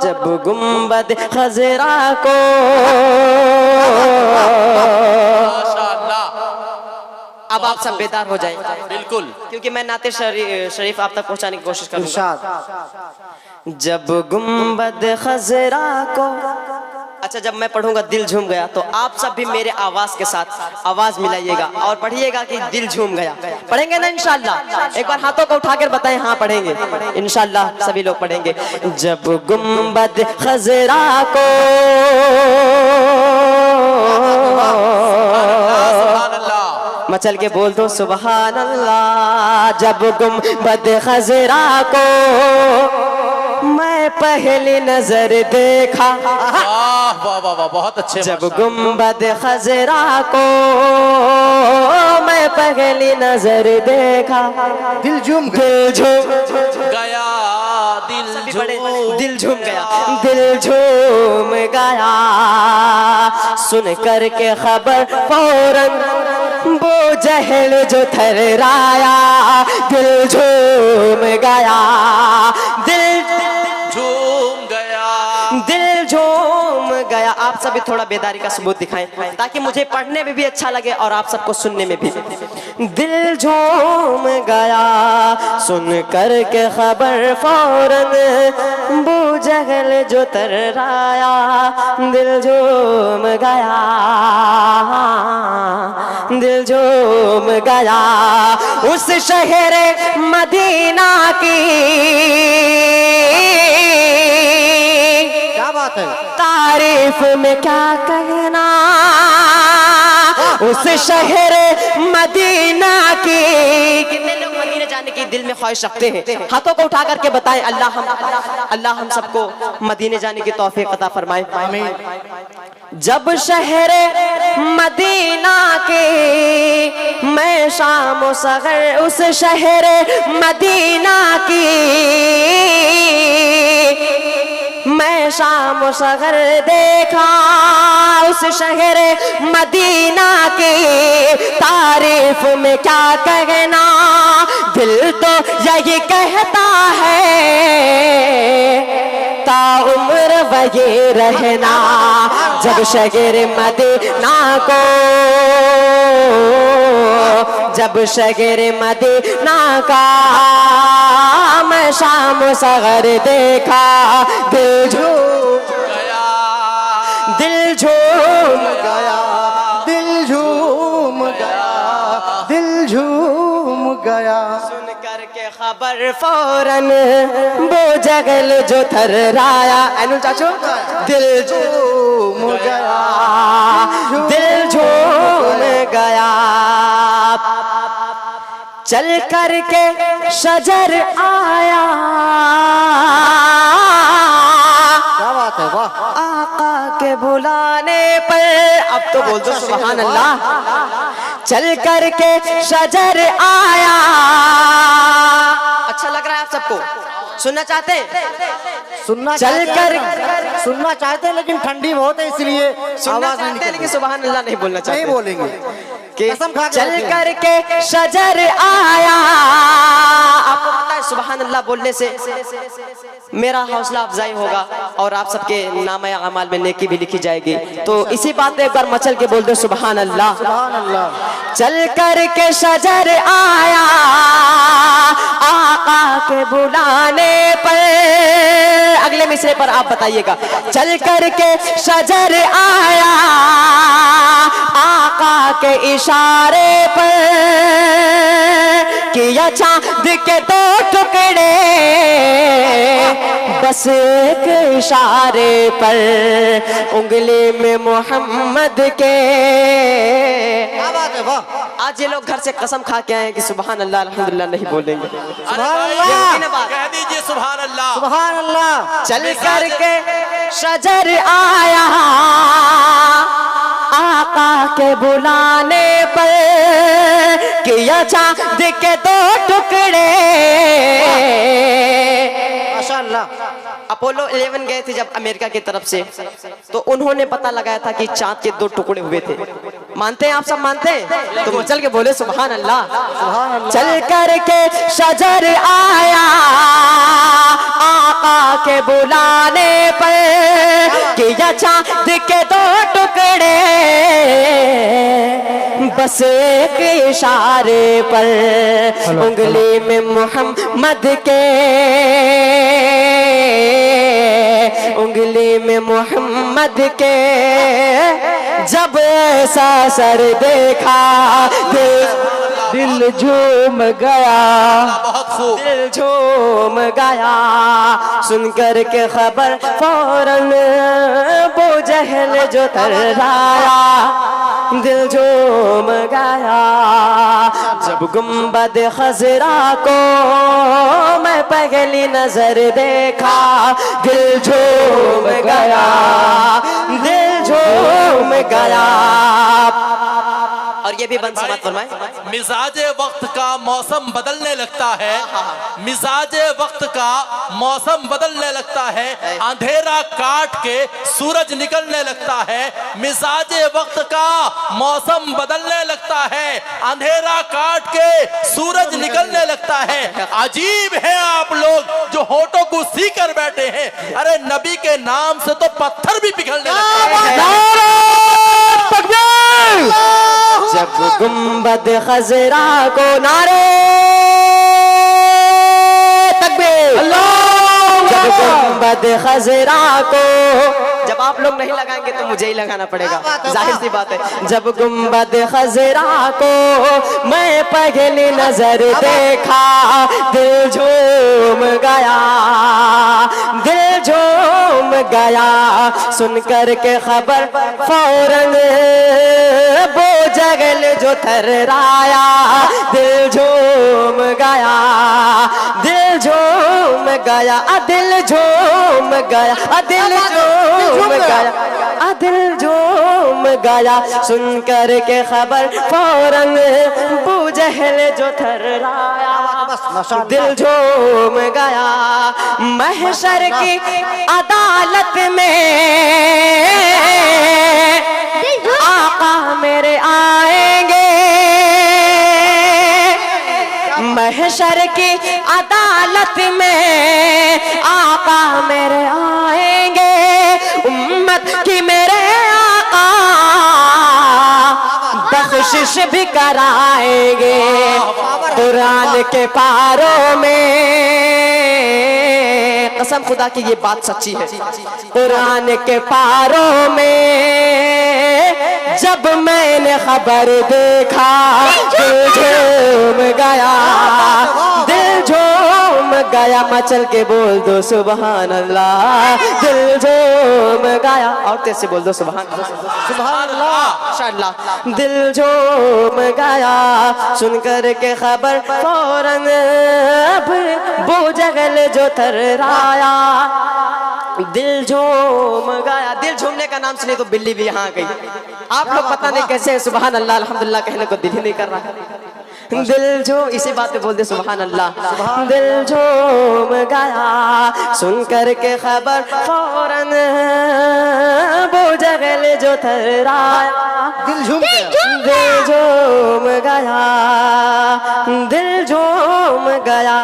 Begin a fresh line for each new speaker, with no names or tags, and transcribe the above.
जब गुंबद खजरा को, अब आप सब बेदार हो जाएं
बिल्कुल,
क्योंकि मैं नाते शरीफ आप तक पहुंचाने की कोशिश करूंगा। जब गुंबद खजरा को, अच्छा जब मैं पढ़ूंगा दिल झूम गया, तो आप सब भी मेरे आवाज के साथ आवाज मिलाइएगा और पढ़िएगा कि दिल झूम गया। पढ़ेंगे ना इंशाल्लाह? एक बार हाथों को उठाकर बताएं हाँ पढ़ेंगे इंशाल्लाह, सभी लोग पढ़ेंगे। जब गुंबद खजरा को, मचल के बोल दो सुभान अल्लाह। जब गुंबद खजरा को मैं पहली नजर देखा,
वाह वाह वाह, बहुत अच्छे।
जब गुंबद खजरा को मैं पहली नजर देखा,
दिल झूम
गया,
दिल झूम
गया, दिल झूम गया। सुन कर के खबर फौरन वो जहल जो थर्राया, दिल झूम गया, दिल
झूम गया,
दिल झूम गया। आप सभी थोड़ा बेदारी का सबूत दिखाएं ताकि मुझे पढ़ने में भी अच्छा लगे और आप सबको सुनने में भी। दिल झूम गया, सुन कर के खबर फौरन वो जहल जो तर्राया, दिल झूम गया, दिल झूम गया। उस शहर मदीना की
क्या बात है,
तारीफ में क्या कहना, उस शहर मदीना की। कितने लोग मदीने जाने की दिल में ख्वाहिश रखते हैं? हाथों को उठा करके बताएं। अल्लाह हम सबको मदीने जाने की तौफीक अता फरमाए, आमीन। जब शहर मदीना के मैं शाम सगर, उस शहर मदीना की मैं शाम सगर देखा, उस शहर मदीना की तारीफ में क्या कहना, दिल तो यही कहता है ताउम्र वही रहना। जब शहर मदीना को, जब शहर मदीना का मैं शाम सगर देखा, दिल झूम
गया,
दिल झूम
गया, दिल झूम गया, दिल झूम गया।
सुन कर के खबर फौरन वो जगल जो थर्राया, एनु चाचू, दिल झूम गया, दिल झूम गया। चल कर के शजर आया,
क्या बात है, वाह।
आका के बुलाने पर, अब तो बोल दो सुभान अल्लाह। चल कर के शजर आया। अच्छा लग रहा है आप सबको? सुनना चाहते हैं?
सुनना चाहते हैं लेकिन ठंडी बहुत है इसलिए आवाज नहीं निकलती।
लेकिन सुभान अल्लाह नहीं बोलना चाहते,
नहीं बोलेंगे।
चल कर के शजर आया। आपको पता है सुभान अल्लाह बोलने से मेरा हौसला अफजाई होगा और आप सबके नामे अमाल में नेकी भी लिखी जाएगी। तो इसी बात पे एक बार मचल के बोल दो सुभान अल्लाह,
सुभान अल्लाह।
चल कर के शजर आया, आका के बुलाने पर। अगले मिसरे पर आप बताइएगा। चल कर के शजर आया, आका के इशारे पर। किया चांद के दो टुकड़े बस एक इशारे पर। उंगली में मोहम्मद के।
क्या बात है, वाह।
आज ये लोग घर से कसम खा के आए हैं कि सुभान अल्लाह अल्हम्दुलिल्लाह नहीं बोलेंगे।
सुभान अल्लाह,
कह दीजिए सुभान अल्लाह,
सुभान अल्लाह।
चल कर के शजर आया, आका के बुलाने पर। किया चांद के दो टुकड़े।
माशाअल्लाह।
अपोलो 11 गए थे जब अमेरिका की तरफ से, तो उन्होंने पता लगाया था कि चांद के दो टुकड़े हुए थे। मानते हैं आप सब मानते हैं? तो चल के बोले सुभान अल्लाह। चल कर के शजर आया आका के बुलाने पर, किया चांद के 2 टुकड़े बस एक इशारे पर, उंगली में मोहम्मद के, उंगली में मोहम्मद के, जब ऐसा सर देखा दिल झूम गया,
बहुत खूब।
दिल झूम गया। सुनकर के खबर फौरन वो जहल जो थर्राया, दिल झूम गया। जब गुंबद खजरा को मैं पहली नजर देखा, दिल झूम गया, दिल झूम गया। और ये भी बंद समाप्त फरमाए।
मिजाज वक्त का मौसम बदलने लगता है, मिजाज वक्त का मौसम बदलने लगता है, अंधेरा काट के सूरज निकलने लगता है। मिजाज वक्त का मौसम बदलने लगता है, अंधेरा काट के सूरज निकलने लगता है। अजीब है आप लोग जो होठों को सी कर बैठे हैं। अरे नबी के नाम से तो पत्थर भी पिघलने लगते हैं।
जब गुंबद खजरा को नारे तकबीर, जब गुंबद खजरा को, जब आप लोग नहीं लगाएंगे तो मुझे ही लगाना पड़ेगा, जाहिर सी बात है। जब गुंबद खजरा को मैं पहली नजर देखा, दिल झूम गया, दिल झूम गया। सुनकर के खबर फौरन वो जगल जो थर्राया, दिल झूम गया, दिल झूम गया, दिल झूम गया, दिल झूम गया, दिल झूम गया। सुनकर के खबर फौरन वो जहल जो थर्राया, दिल झूम गया। महशर की अदालत में आका मेरे आएंगे, महशर की अदालत में आका मेरे आएंगे, उम्मत की मेरे आका बख्शिश भी कराएंगे। कुरान के पारों में, कसम खुदा की ये बात सच्ची है, कुरान के पारों में जब मैंने खबर देखा, दिल झूम गया, दिल झूम गया। मचल के बोल दो सुभान अल्लाह, दिल झूम गया। और तेज से बोल दो सुभान अल्लाह, माशाअल्लाह। दिल झूम गया। सुनकर के खबर फौरन वो जगल जो थर्राया, दिल झूम गया। दिल झूमने का नाम सुने तो बिल्ली भी यहाँ आ गई। आप लोग पता नहीं कैसे सुभान अल्लाह अल्हम्दुलिल्लाह कहने को दिल ही नहीं कर रहा। दिल झूम, इसी बात पे बोल दे सुभान अल्लाह। दिल झूम गया। सुनकर के खबर फौरन वो जगल जो थर्राया,
दिल झूम गया,
दिल झूम गया, दिल झूम गया।